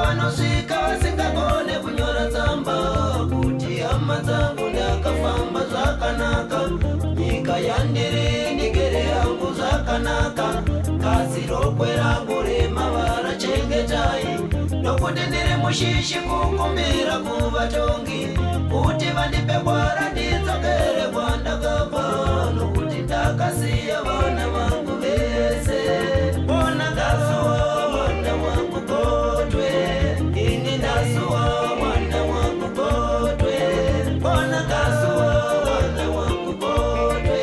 vanosvika vasingagone kunyora tsamba kuti hama dzangu ndakafamba zvakanaka, nyika yandiri ndigere yangu zvakanaka, kasi rokwe rangu remavara chengetai, nokuti ndiri mushishi kukumbira kuvatongi kuti vandipe gwara ndidzokere kwandakabva, nokuti ndakasiya vana vangu vese. Bona ndasuwa mwana wangu Kotwe, ini ndasuwa mwana wangu Kotwe, bona ndasuwa mwana wangu Kotwe.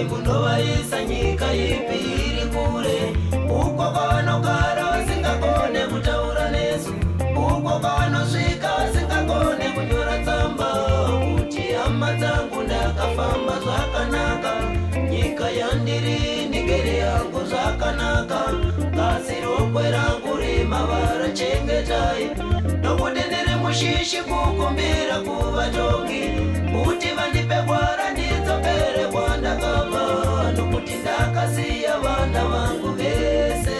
Munovaisa nyika ipi iri kure, uko kwavanogara vasingagone kutaura nesu, uko kwavanosvika vasingagone kunyora tsamba kuti hama dzangu ndakafamba zvakanaka, nyika yandiri ndigere yangu zvakanaka, kasi rokwe rangu remavara chengetai, nokuti ndiri mushishi kukumbira kuvatongi kuti vandipe gwara ndidzokere kwandakabva, nokuti ndakasiya vana vangu vese.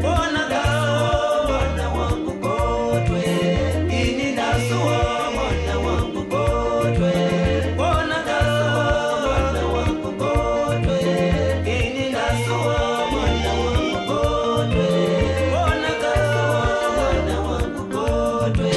Bona ndasuwa mwana wangu Kotwe, ini ndasuwa mwana wangu Kotwe, bona ndasuwa mwana wangu Kotwe, ini ndasuwa mwana wangu Kotwe, bona ndasuwa mwana wangu Kotwe.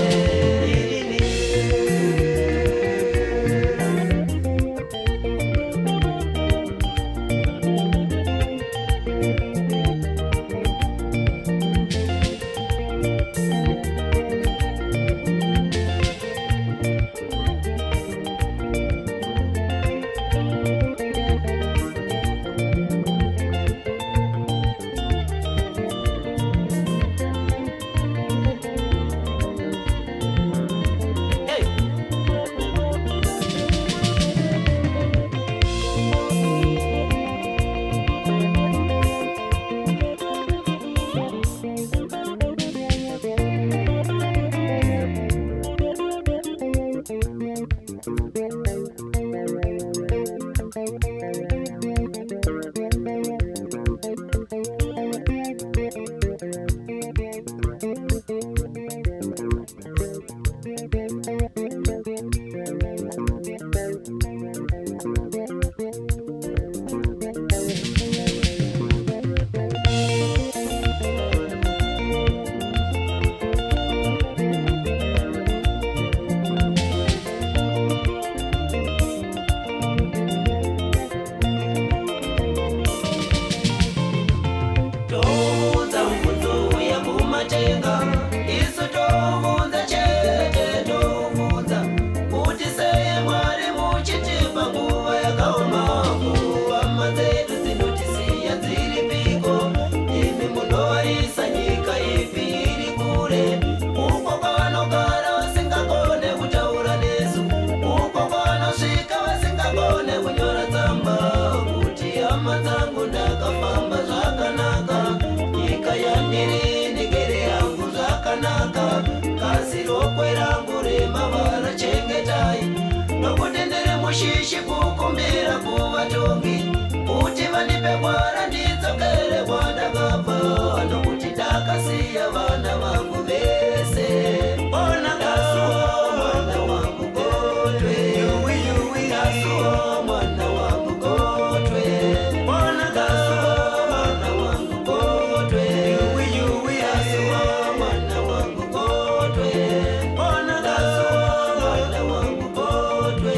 Mushishi kukumbira kuvatongi kuti vandipe gwara ndidzokere kwandakabva, nokuti ndakasiya vana vangu vese. Bona ndasuwa mwana wangu Kotwe, ndasuwa mwana wangu Kotwe, bona ndasuwa mwana wangu Kotwe, ndasuwa mwana wangu Kotwe, bona ndasuwa mwana wangu Kotwe.